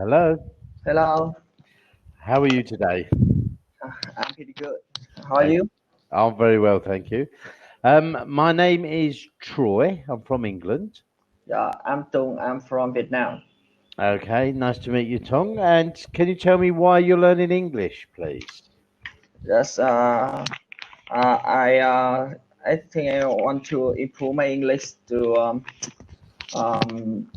Hello. Hello, How are you today? I'm pretty good. How are Thank- you? I'm very well, thank you. My name is Troy. I'm from England. Yeah, I'm Tung. I'm from Vietnam. Okay, nice to meet you, Tong. And can you tell me why you're learning English, please? Yes, uh, I uh, I think I want to improve my English to um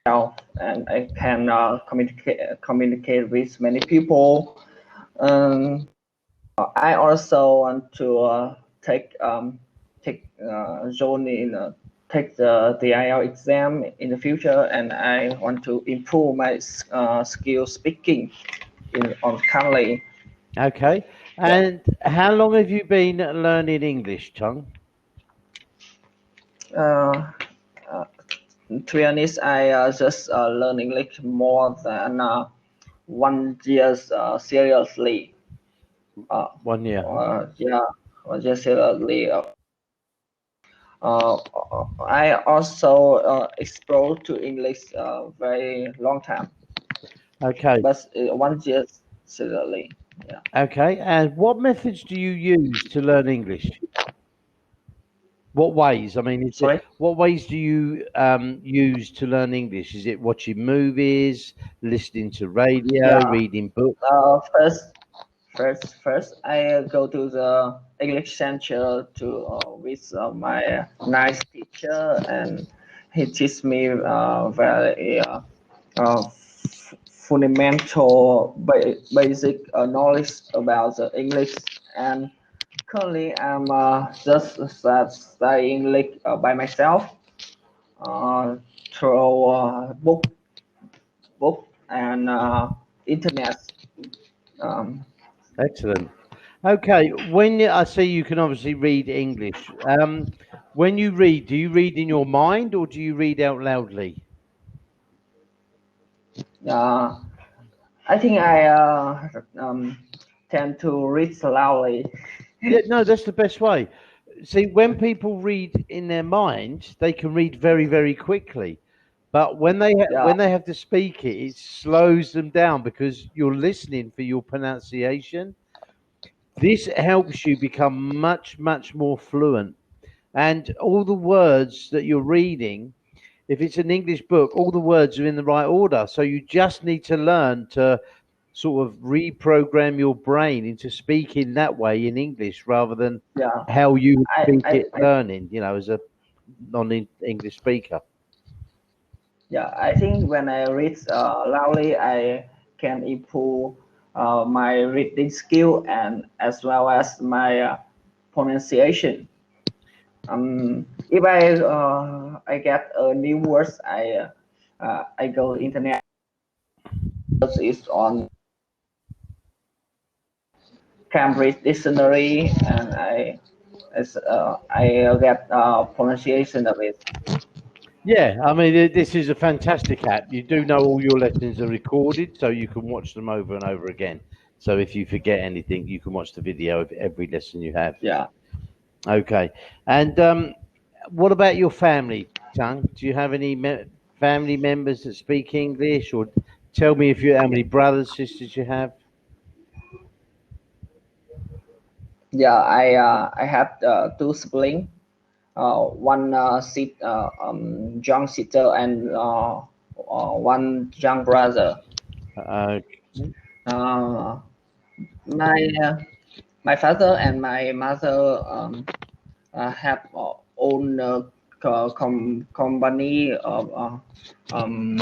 now, and I can communicate with many people. Um, I also want to join in take the IELTS exam in the future, and I want to improve my skill speaking in on Cambly. Okay. Yeah. And how long have you been learning English, Tong? Uh, uh, to be honest, I just learn English more than 1 year seriously. Uh, 1 year. yeah, 1 year seriously. Uh, I also explored to English very long time, Okay. but 1 year seriously. Yeah. Okay. And what methods do you use to learn English? What ways? I mean, Sorry. what ways do you use to learn English? Is it watching movies, listening to radio, Yeah. reading books? First, I go to the English center to with my nice teacher, and he teach me very fundamental basic knowledge about the English. And currently, I'm just studying English by myself through book and internet. Um, Excellent. Okay, I see you can obviously read English. When you read, do you read in your mind or do you read out loudly? uh, I think I tend to read slowly. Yeah, no, that's the best way. See, when people read in their mind, they can read very, very quickly. But Yeah, when they have to speak it, it slows them down because you're listening for your pronunciation. This helps you become much, much more fluent. And all the words that you're reading, if it's an English book, all the words are in the right order. So you just need to learn to sort of reprogram your brain into speaking that way in English rather than yeah. how you I, speak I, it I learning, as a non-English speaker. yeah. I think when I read loudly, I can improve my reading skill and as well as my pronunciation. If I get new words, I go internet. It's on Cambly dictionary, and I get pronunciation of it. Yeah, I mean, this is a fantastic app. You do know all your lessons are recorded, so you can watch them over and over again. So if you forget anything, you can watch the video of every lesson you have. Yeah. Okay. And what about your family, Tung? Do you have any family members that speak English, or tell me if you how many brothers, sisters you have? Yeah, I have two siblings, one young sister and one young brother. Uh, Uh, my my father and my mother have own company of um,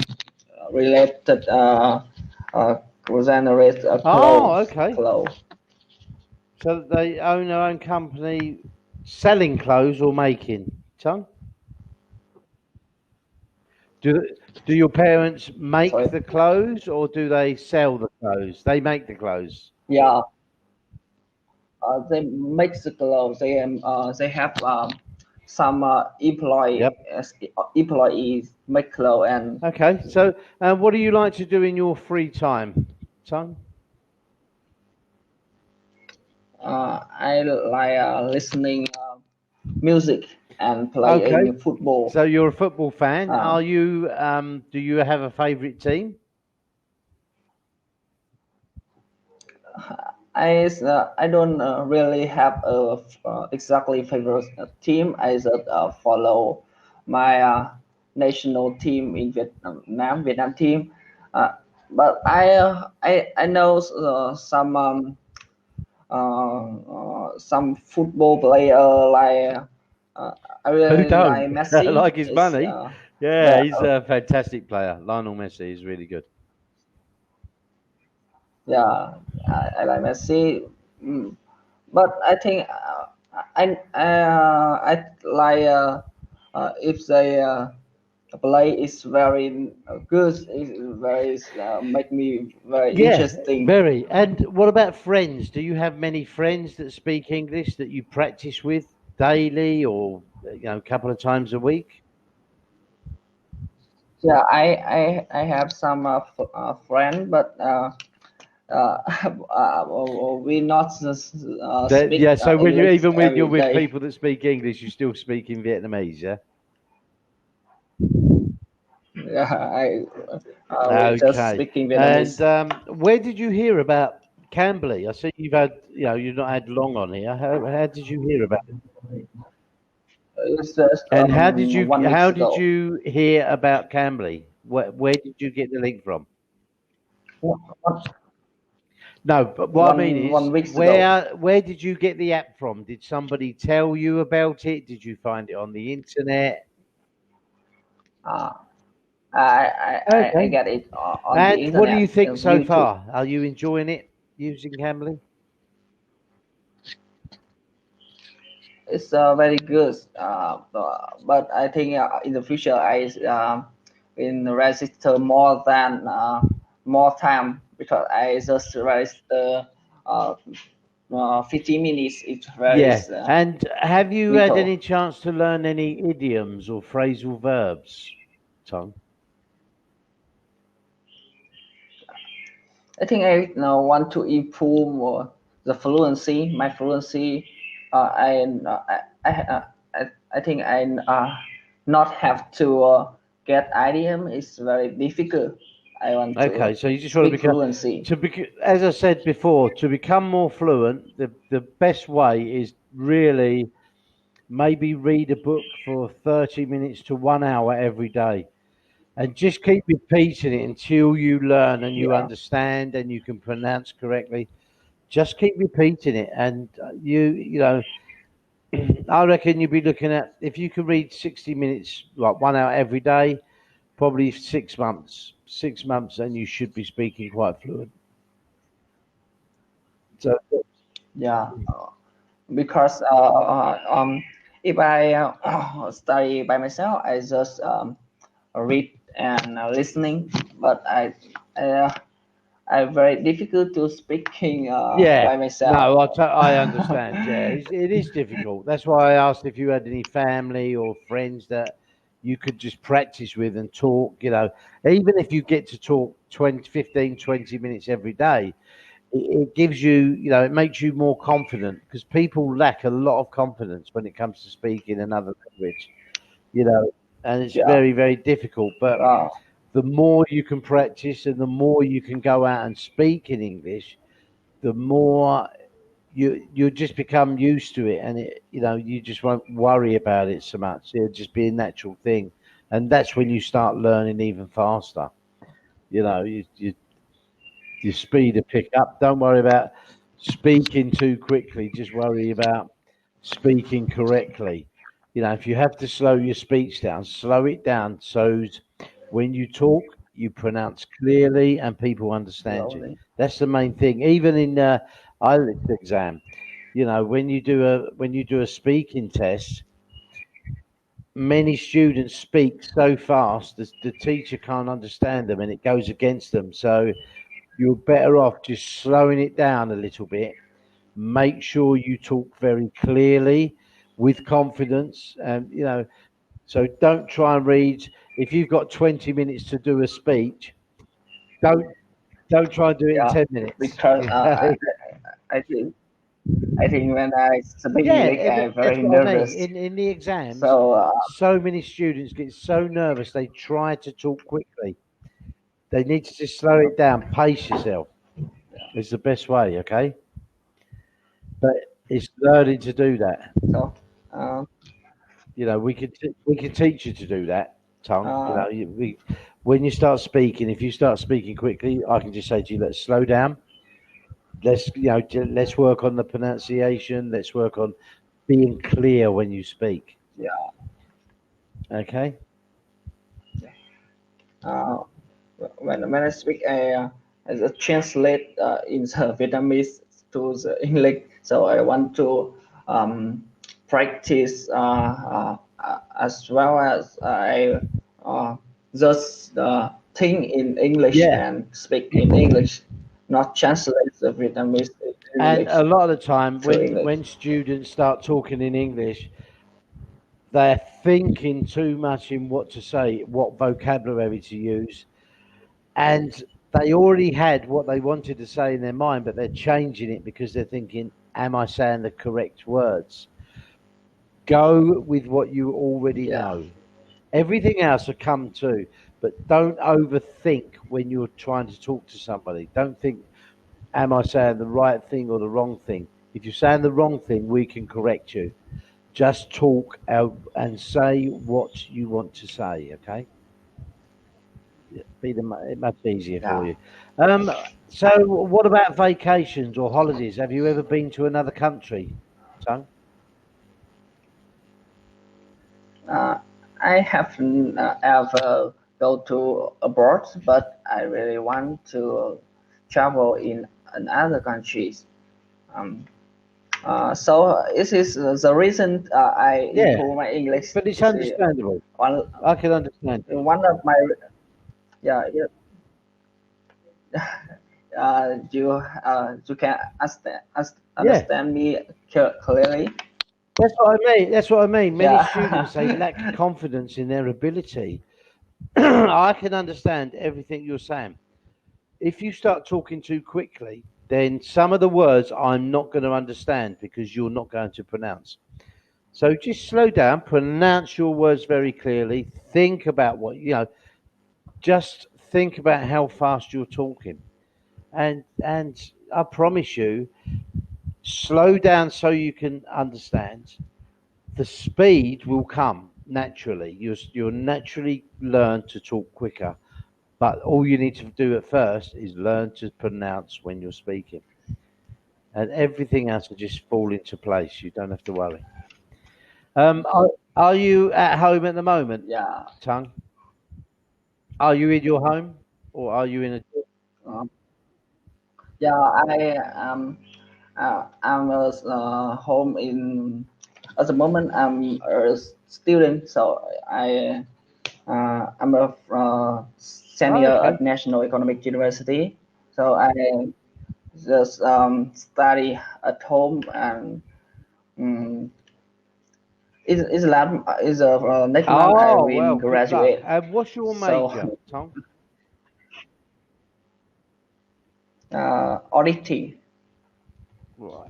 related uh, generate oh, okay. clothes. So they own their own company selling clothes or making, Tung? Do do your parents make Sorry. the clothes or do they sell the clothes? They make the clothes. Yeah, they make the clothes. They have some Yep. employees make clothes, and Okay. So, what do you like to do in your free time, Tung? I like listening music. and Okay. playing football. So you're a football fan. Uh, Are you? Do you have a favourite team? I don't really have a exactly favorite team. I just follow my national team in Vietnam team. Uh, but I know some football player like uh, I Who really don't like Messi. like his Is money? Yeah, the he's a fantastic player. Lionel Messi is really good. yeah I like Messi. Mm. But I think I like if the play is very good, it very make me very Yeah, interesting. very. And what about friends? Do you have many friends that speak English that you practice with daily or a couple of times a week? Yeah, I have some friend, but we not speak Yeah, so when you English even when you're every with day. people that speak English, you still speak in Vietnamese, yeah? Yeah, we just Okay. speaking And Vietnamese. where did you hear about Cambly? I see you've not had long on here. How did you hear about it? It's just And 1 week how did ago. you hear about Cambly? Where did you get the link from? One, No, but what I mean one is, weeks ago. where did you get the app from? Did somebody tell you about it? Did you find it on the internet? Uh, I Okay. get it on the And what do you internet, think so YouTube. far? Are you enjoying it using Cambly? It's very good, but I think in the future I in register more time because I just register 50 minutes. It's very Yeah. And have you had little. any chance to learn any idioms or phrasal verbs, Tom? I think I now want to improve the fluency, my fluency. I think not have to get idiom is very difficult. I want to Okay, so you just want to speak fluency. as I said before, to become more fluent, the best way is really maybe read a book for 30 minutes to 1 hour every day and just keep repeating it until you learn and you Yeah, understand and you can pronounce correctly. Just keep repeating it, and I reckon you'd be looking at if you could read 60 minutes, like 1 hour every day, probably 6 months. 6 months, and you should be speaking quite fluent. So, yeah. Because if I study by myself, I just read and listening, but I I very difficult to speaking yeah, by myself. no, I understand. Yeah, it is difficult. That's why I asked if you had any family or friends that you could just practice with and talk. Even if you get to talk 20, 15, 20 minutes every day, it gives it makes you more confident because people lack a lot of confidence when it comes to speaking another language, you know, and it's Yeah. very, very difficult. But Uh, the more you can practice and the more you can go out and speak in English, the more you just become used to it, and you just won't worry about it so much. It'll just be a natural thing, and that's when you start learning even faster. Your speed will pick up. Don't worry about speaking too quickly. Just worry about speaking correctly. If you have to slow your speech down, slow it down so when you talk, you pronounce clearly and people understand you. slowly. That's the main thing. Even in IELTS exam, when you do a speaking test, many students speak so fast that the teacher can't understand them and it goes against them. So you're better off just slowing it down a little bit. Make sure you talk very clearly with confidence. So don't try and read. If you've got 20 minutes to do a speech, don't don't try and do it in Yeah, 10 minutes. because I think. I think when I speak Yeah, English, I'm that's very what I mean. nervous. In the exams, So so many students get so nervous they try to talk quickly. They need to just slow it down. Pace yourself. It's the best way. Okay, but it's learning to do that. so uh, You know, we can teach you to do that. Tongue. You uh, know, when you start speaking, if you start speaking quickly, I can just say to you, let's slow down. Let's work on the pronunciation. Let's work on being clear when you speak. yeah. Okay. Uh, when I speak, as a translate in the Vietnamese to the English. So I want to practice as well as I uh, just think in English Yeah. and speak in English, not translate the Vietnamese to And a English lot of the time, to English. when students start talking in English, they're thinking too much in what to say, what vocabulary to use, and they already had what they wanted to say in their mind, but they're changing it because they're thinking, "Am I saying the correct words?" Go with what you already Yeah, know. Everything else will come too, but don't overthink when you're trying to talk to somebody. Don't think, "Am I saying the right thing or the wrong thing?" If you're saying the wrong thing, we can correct you. Just talk out and say what you want to say. Okay, much easier for yeah. you. Um, so, what about vacations or holidays? Have you ever been to another country? So, Uh, I haven't ever go to abroad, but I really want to travel in other countries. Um, so this is the reason I yeah, improve my English. but it's You see, understandable. one I can understand you. one of my yeah, yeah you can Yeah, understand me clearly. that's what I mean. That's what I mean. Many students they Yeah, lack confidence in their ability. I can understand everything you're saying. If you start talking too quickly, then some of the words I'm not going to understand because you're not going to pronounce. So just slow down, pronounce your words very clearly. Think about just think about how fast you're talking. And I promise you, slow down so you can understand. The speed will come naturally. You'll naturally learn to talk quicker. But all you need to do at first is learn to pronounce when you're speaking. And everything else will just fall into place. You don't have to worry. Are you at home at the moment, yeah. Tongue? Are you in your home or are you in a? Um, yeah, I'm home in at the moment. I'm a student, so I'm a Oh, senior okay. at National Economic University. So I just study at home and um, is next month I Oh, will well, good luck. graduate. What's your So major, Tom? auditing, Right.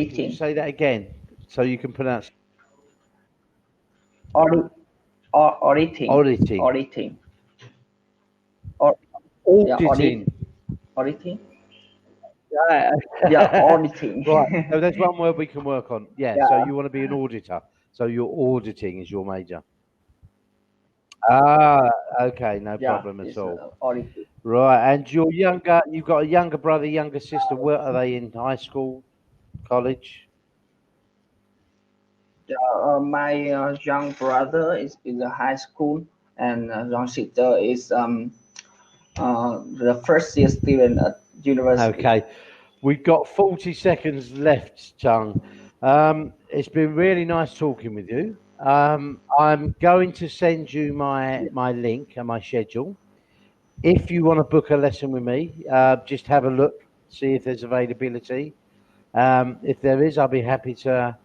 Can you auditing, say that again so you can pronounce audit, auditing, auditing? auditing, or yeah, Auditing. auditing, Right. yeah, auditing. Right. So there's one word we can work on. Yeah. So Yeah, you want to be an auditor. So your auditing is your major. Ah, okay. No yeah, problem at it's all. auditing. Right. And you've got a younger brother, younger sister. Where are they in high school, college? Yeah, my young brother is in the high school, and young sister is the first year student at university. Okay. We've got 40 seconds left, Chung. It's been really nice talking with you. I'm going to send you Yeah, my link and my schedule. If you want to book a lesson with me, just have a look, see if there's availability. If there is, I'll be happy to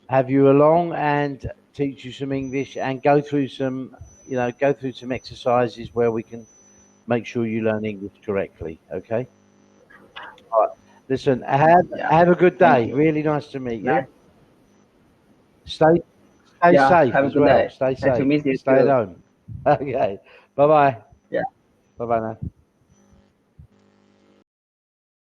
have you along and teach you some English and go through some exercises where we can make sure you learn English correctly. Okay. All right. Listen, have a good Thank day. you. Really nice to meet you. Nice. Stay Yeah. safe Have a as good well. day. Stay Nice to safe. meet you Stay at too. home. Okay. Bye bye. Yeah. Bye bye now.